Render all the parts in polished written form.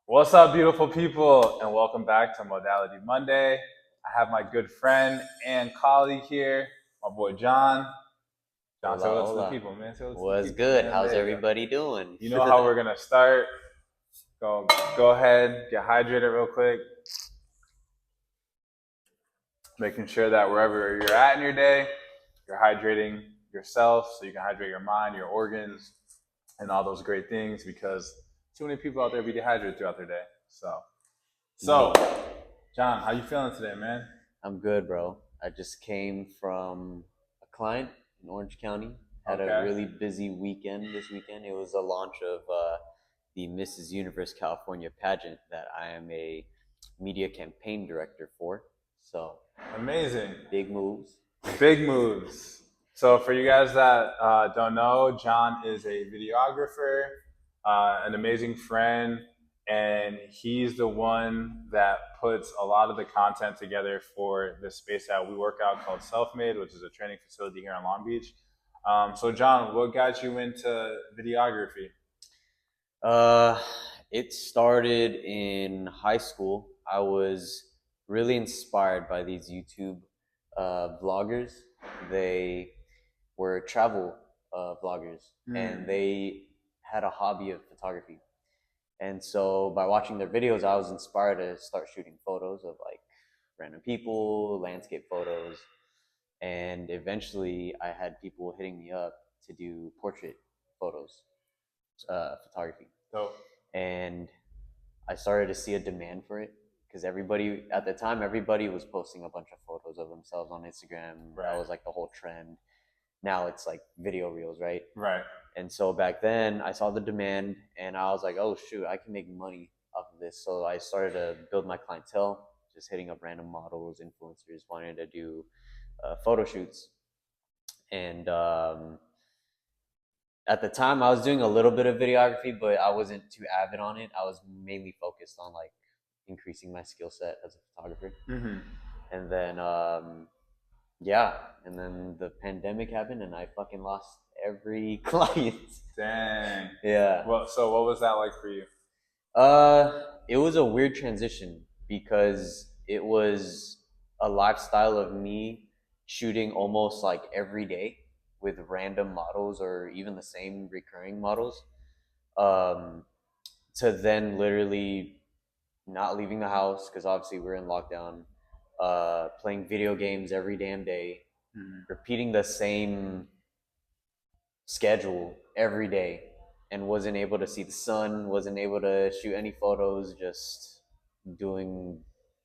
What's up, beautiful people, and welcome back to Modality Monday. I have my good friend and colleague here, my boy John. John, say Hola, hello to the hola. people, man. Say hello to the What's people, good? man. How's There you go. everybody doing? You know how we're gonna start. Go ahead, get hydrated real quick. Making sure that wherever you're at in your day, you're hydrating yourself so you can hydrate your mind, your organs, and all those great things because too many people out there be dehydrated throughout their day. So, Indeed. John, how you feeling today, man? I'm good, bro. I just came from a client in Orange County. Had a Okay. really busy weekend this weekend. It was a launch of the Mrs. Universe California pageant that I am a media campaign director for. So, Amazing. big moves. Big moves. So, for you guys that don't know, John is a videographer, an amazing friend, and he's the one that puts a lot of the content together for the space that we work out called Self-Made, which is a training facility here in Long Beach. So, John, what got you into videography? Uh, it started in high school. I was really inspired by these YouTube vloggers. They were travel vloggers, and they had a hobby of photography. And so, by watching their videos, I was inspired to start shooting photos of like random people, landscape photos, and eventually, I had people hitting me up to do portrait photos, photography, So, and I started to see a demand for it because everybody at the time, everybody was posting a bunch of photos of themselves on Instagram. Right. That was like the whole trend. Now it's like video reels, right? right. And so back then, I saw the demand, and I was like, "Oh shoot, I can make money off of this." So I started to build my clientele, just hitting up random models, influencers, wanting to do photo shoots, and at the time I was doing a little bit of videography, but I wasn't too avid on it. I was mainly focused on like increasing my skill set as a photographer. Mm-hmm. And then yeah, and then the pandemic happened and I fucking lost every client. Dang. Yeah. Well, so what was that like for you? It was a weird transition because it was a lifestyle of me shooting almost like every day with random models or even the same recurring models. Um, to then literally not leaving the house because obviously we're in lockdown, playing video games every damn day, repeating the same schedule every day, and wasn't able to see the sun, wasn't able to shoot any photos, just doing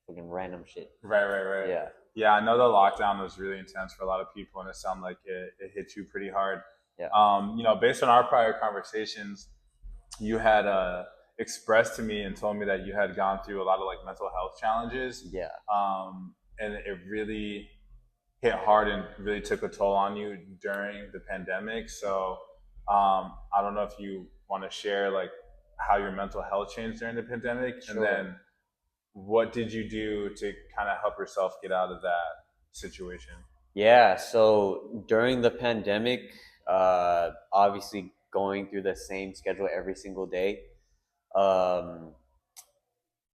fucking random shit. Right. Yeah. Yeah, I know the lockdown was really intense for a lot of people, and it sounded like it hit you pretty hard. Yeah. Based on our prior conversations, you had expressed to me and told me that you had gone through a lot of like mental health challenges. Yeah. And it really hit hard and really took a toll on you during the pandemic. So I don't know if you want to share like how your mental health changed during the pandemic, and Sure. then what did you do to kind of help yourself get out of that situation? Yeah, so during the pandemic, obviously going through the same schedule every single day, um,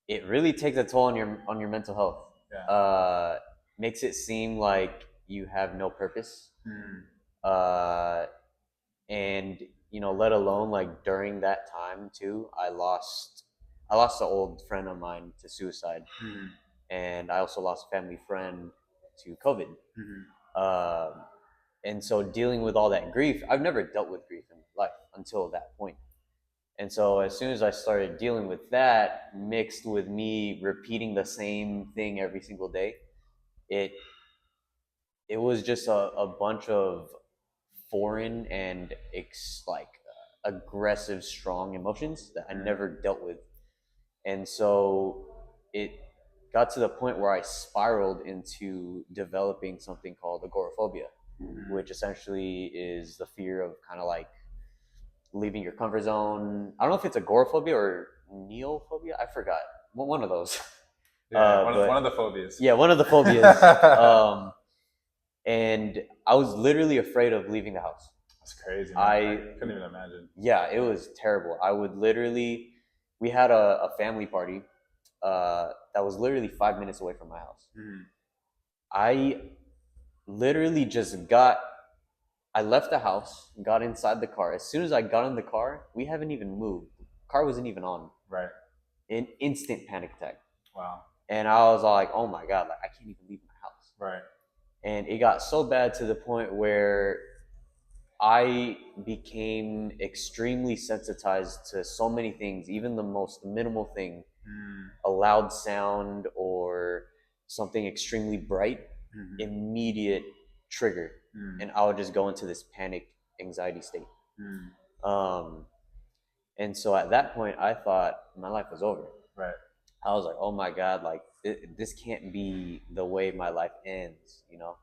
it really takes a toll on your mental health. Yeah. Makes it seem like you have no purpose, Mm. uh, and let alone like during that time too, I lost an old friend of mine to suicide, Mm. and I also lost a family friend to COVID. Mm. And so dealing with all that grief, I've never dealt with grief in life until that point. And so as soon as I started dealing with that, mixed with me repeating the same thing every single day, it it was just a bunch of foreign and aggressive, strong emotions that I never dealt with. And so it got to the point where I spiraled into developing something called agoraphobia, which essentially is the fear of kind of like leaving your comfort zone. I don't know if it's agoraphobia or neophobia. I forgot. One of those. Yeah, one of the phobias. Yeah, one of the phobias. And I was literally afraid of leaving the house. That's crazy. Man. I couldn't even imagine. Yeah, it was terrible. I would literally, we had a family party that was literally 5 minutes away from my house. I literally just I left the house, got inside the car. As soon as I got in the car, we haven't even moved. The car wasn't even on. Right. An instant panic attack. Wow. And I was like, oh my God, like I can't even leave my house. Right. And it got so bad to the point where I became extremely sensitized to so many things, even the most minimal thing, a loud sound or something extremely bright, immediate trigger. And I would just go into this panic anxiety state. And so at that point, I thought my life was over. Right. I was like, oh my God, like this can't be the way my life ends, you know?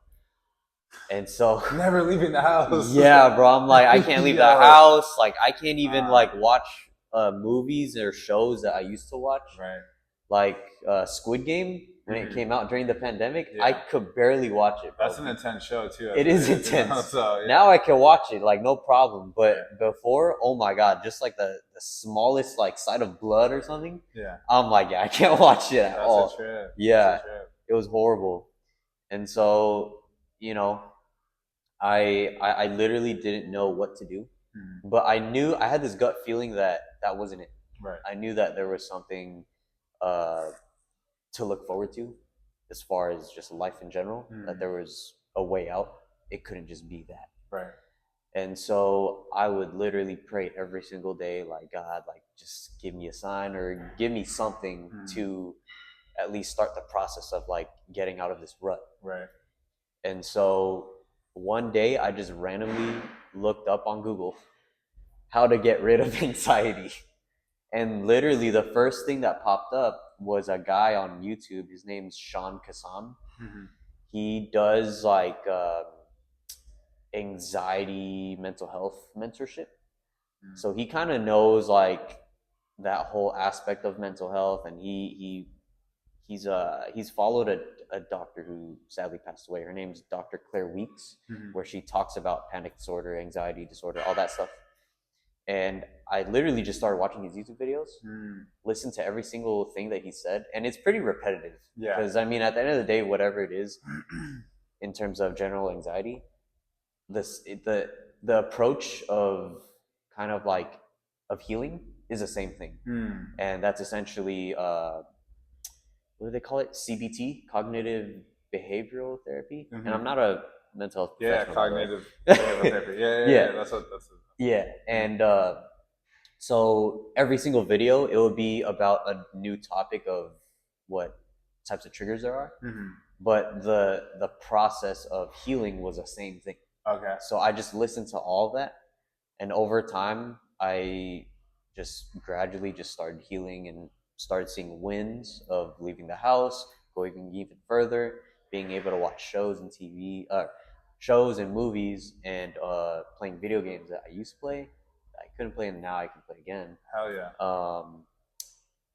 And so never leaving the house. Yeah, bro. I'm like, I can't leave the house. Like, I can't even like watch movies or shows that I used to watch. Right. Like Squid Game when it came out during the pandemic, I could barely watch it. Bro. That's an intense show too. It is intense. You know? So, now I can watch it like no problem. But before, oh my God, just like the smallest like sight of blood or something. Yeah. I'm like, yeah, I can't watch it at all. That's a trip. Yeah, it was horrible. And so, you know, I literally didn't know what to do, but I knew I had this gut feeling that wasn't it. Right. I knew that there was something to look forward to, as far as just life in general. That there was a way out. It couldn't just be that. Right. And so I would literally pray every single day, like, God, like just give me a sign or give me something to at least start the process of like getting out of this rut. Right. And so one day I just randomly looked up on Google how to get rid of anxiety. And literally the first thing that popped up was a guy on YouTube. His name's Sean Kassan. He does like anxiety, mental health mentorship. So he kind of knows like that whole aspect of mental health, and he's followed a doctor who sadly passed away. Her name's Dr. Claire Weeks, where she talks about panic disorder, anxiety disorder, all that stuff. And I literally just started watching his YouTube videos, listened to every single thing that he said, and it's pretty repetitive. Yeah. Because I mean, at the end of the day, whatever it is, in terms of general anxiety, the approach of kind of like of healing is the same thing, and that's essentially what do they call it? CBT, cognitive behavioral therapy. And I'm not a mental health professional. Yeah, cognitive behavioral therapy. Yeah. That's what. Yeah, and so every single video, it would be about a new topic of what types of triggers there are. But the process of healing was the same thing. Okay. So I just listened to all of that, and over time, I just gradually just started healing and started seeing wins of leaving the house, going even further, being able to watch shows and TV, shows and movies, and playing video games that I used to play. I couldn't play, and now I can play again. Hell yeah.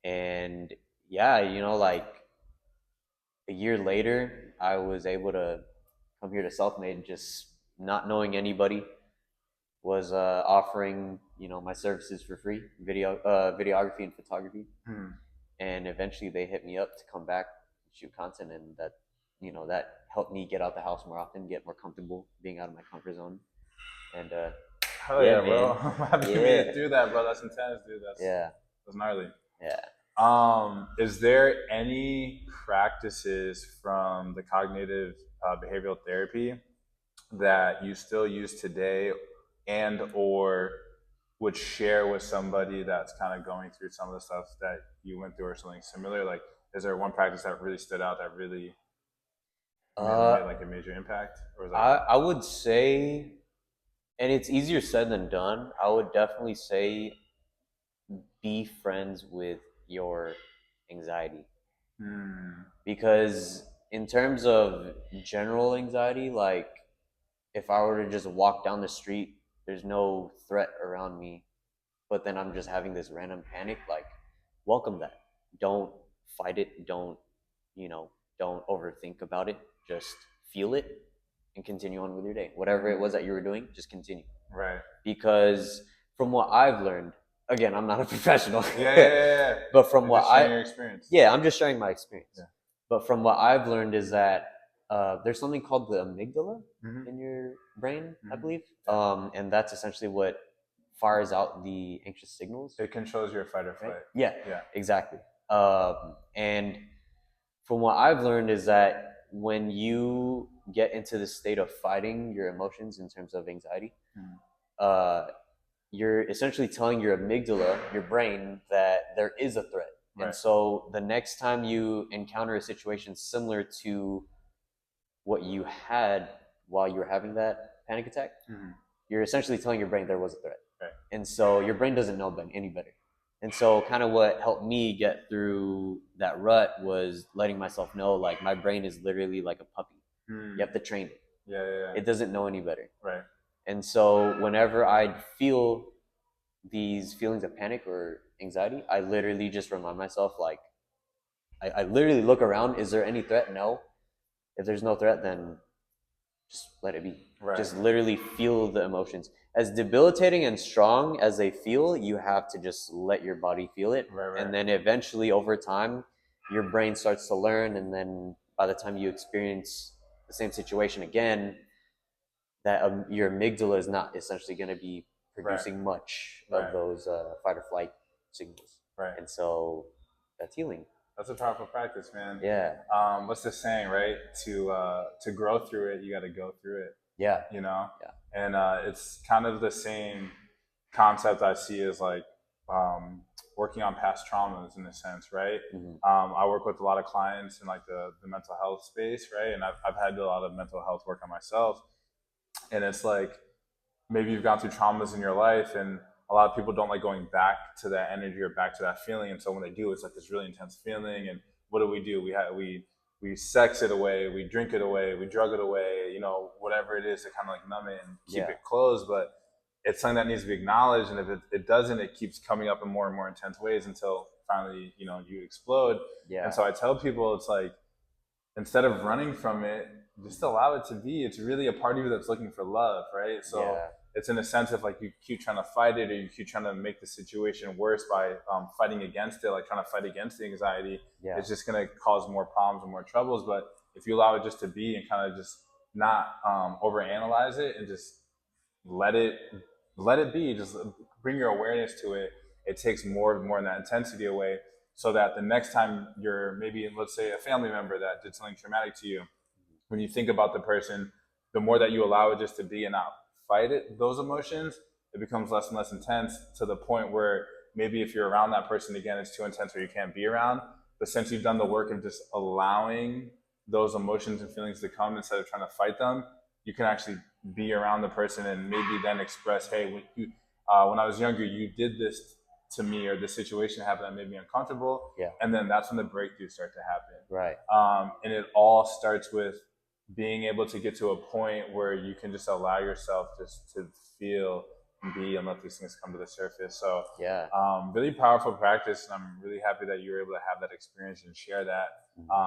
And yeah, you know, like a year later, I was able to come here to Selfmade, just not knowing anybody, was offering, you know, my services for free, videography and photography. And eventually they hit me up to come back and shoot content, and that, you know, that helped me get out the house more often, get more comfortable being out of my comfort zone. And hell yeah, bro. I'm happy you made it through that, bro. That's intense, dude. That's gnarly. Yeah. Is there any practices from the cognitive behavioral therapy that you still use today, and or would share with somebody that's kind of going through some of the stuff that you went through or something similar? Like, is there one practice that really stood out that really made like a major impact? Or is that I would say, and it's easier said than done, I would definitely say be friends with your anxiety. Because in terms of general anxiety, like if I were to just walk down the street, there's no threat around me, but then I'm just having this random panic, like welcome that. Don't fight it. Don't overthink about it. Just feel it and continue on with your day. Whatever it was that you were doing, just continue. right? Because from what I've learned, again, I'm not a professional. Yeah. But from You're what just sharing your experience. yeah, I'm just sharing my experience. Yeah. But from what I've learned is that there's something called the amygdala Mm-hmm. in your brain, I Mm-hmm. believe, Yeah. and that's essentially what fires out the anxious signals. It controls your fight or flight. Right? Yeah, Yeah. exactly. And from what I've learned is that when you get into the state of fighting your emotions in terms of anxiety, Mm-hmm. uh, you're essentially telling your amygdala, your brain, that there is a threat. Right. And so the next time you encounter a situation similar to what you had while you were having that panic attack, Mm-hmm. you're essentially telling your brain there was a threat. Right. And so your brain doesn't know any better. And so kind of what helped me get through that rut was letting myself know, like, my brain is literally like a puppy. You have to train it. Yeah. It doesn't know any better. Right. And so whenever I feel these feelings of panic or anxiety, I literally just remind myself, like, I literally look around. Is there any threat? No. If there's no threat, then just let it be. Right. Just literally feel the emotions. As debilitating and strong as they feel, you have to just let your body feel it. Right. And then eventually, over time, your brain starts to learn. And then by the time you experience the same situation again, that your amygdala is not essentially going to be producing much of those fight or flight signals. Right. And so that's healing. That's a powerful practice, man. Yeah. What's the saying, right? To grow through it, you got to go through it. Yeah. You know. Yeah. And it's kind of the same concept I see as like working on past traumas in a sense, right? Mm-hmm. I work with a lot of clients in like the mental health space, right? And I've had a lot of mental health work on myself, and it's like maybe you've gone through traumas in your life, and a lot of people don't like going back to that energy or back to that feeling, and so when they do, it's like this really intense feeling. And what do? We sex it away, we drink it away, we drug it away, you know, whatever it is to kind of like numb it and keep it closed. But it's something that needs to be acknowledged, and if it doesn't, it keeps coming up in more and more intense ways until finally, you know, you explode. Yeah. And so I tell people, it's like, instead of running from it, just allow it to be. It's really a part of you that's looking for love, right? So it's in a sense of like you keep trying to fight it, or you keep trying to make the situation worse by fighting against it, like trying to fight against the anxiety. It's just going to cause more problems and more troubles. But if you allow it just to be and kind of just not overanalyze it and just let it be, just bring your awareness to it, it takes more of that intensity away, so that the next time you're maybe, let's say, a family member that did something traumatic to you, when you think about the person, the more that you allow it just to be and not fight it, those emotions, it becomes less and less intense, to the point where maybe if you're around that person again, it's too intense or you can't be around. But since you've done the work of just allowing those emotions and feelings to come instead of trying to fight them, you can actually be around the person and maybe then express, hey, when I was younger, you did this to me, or the situation happened that made me uncomfortable. Yeah. And then that's when the breakthroughs start to happen. Right. And it all starts with being able to get to a point where you can just allow yourself just to feel and be, and let these things come to the surface. So really powerful practice, and I'm really happy that you were able to have that experience and share that.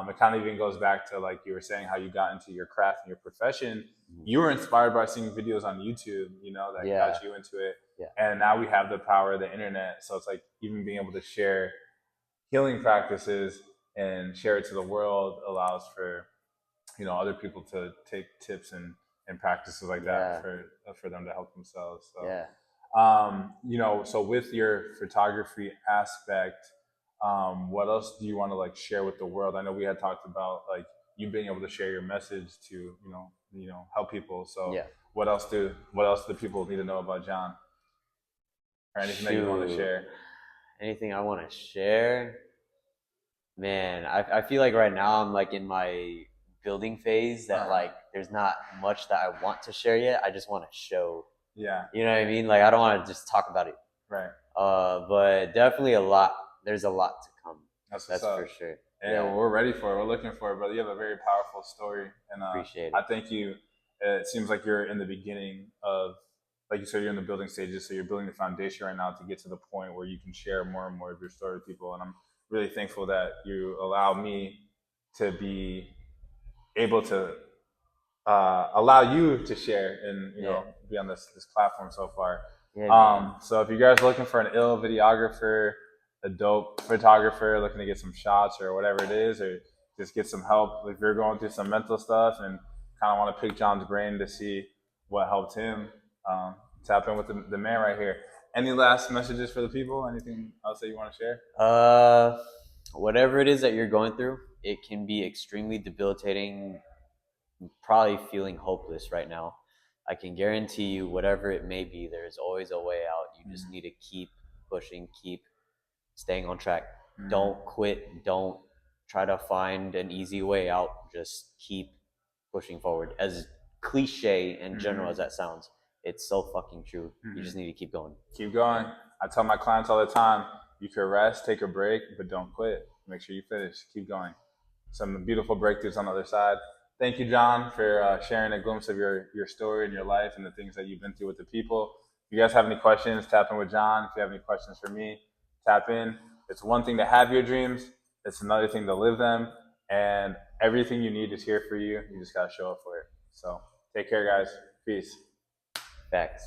It kind of even goes back to, like you were saying, how you got into your craft and your profession. You were inspired by seeing videos on YouTube, you know, that got you into it. And now we have the power of the internet. So it's like even being able to share healing practices and share it to the world allows for, you know, other people to take tips and practices like that for them to help themselves. So you know, so with your photography aspect, what else do you want to like share with the world? I know we had talked about like you being able to share your message to, you know, help people. So what else do people need to know about John, or anything that you want to share? Anything I want to share? Man, I feel like right now I'm like in my building phase, that like there's not much that I want to share yet. I just want to show. Yeah. You know what I mean? Like I don't want to just talk about it. Right. But definitely a lot. There's a lot to come. That's for sure. Yeah, well, we're ready for it. We're looking for it, brother. You have a very powerful story, and Appreciate it. I think you. It seems like you're in the beginning of, like you said, you're in the building stages. So you're building the foundation right now to get to the point where you can share more and more of your story with people. And I'm really thankful that you allow me to be able to allow you to share and, you know, be on this platform so far. Yeah, man. So if you guys are looking for an ill videographer, a dope photographer, looking to get some shots or whatever it is, or just get some help, if you're going through some mental stuff and kind of want to pick John's brain to see what helped him, tap in with the man right here. Any last messages for the people? Anything else that you want to share? Uh, Whatever it is that you're going through, it can be extremely debilitating, probably feeling hopeless right now. I can guarantee you, whatever it may be, there's always a way out. You just need to keep pushing, keep staying on track. Don't quit. Don't try to find an easy way out. Just keep pushing forward. As cliche and general as that sounds, it's so fucking true. You just need to keep going. Keep going. I tell my clients all the time, you can rest, take a break, but don't quit. Make sure you finish. Keep going. Some beautiful breakthroughs on the other side. Thank you, John, for sharing a glimpse of your story and your life and the things that you've been through with the people. If you guys have any questions, tap in with John. If you have any questions for me, tap in. It's one thing to have your dreams, it's another thing to live them. And everything you need is here for you. You just got to show up for it. So take care, guys. Peace. Facts.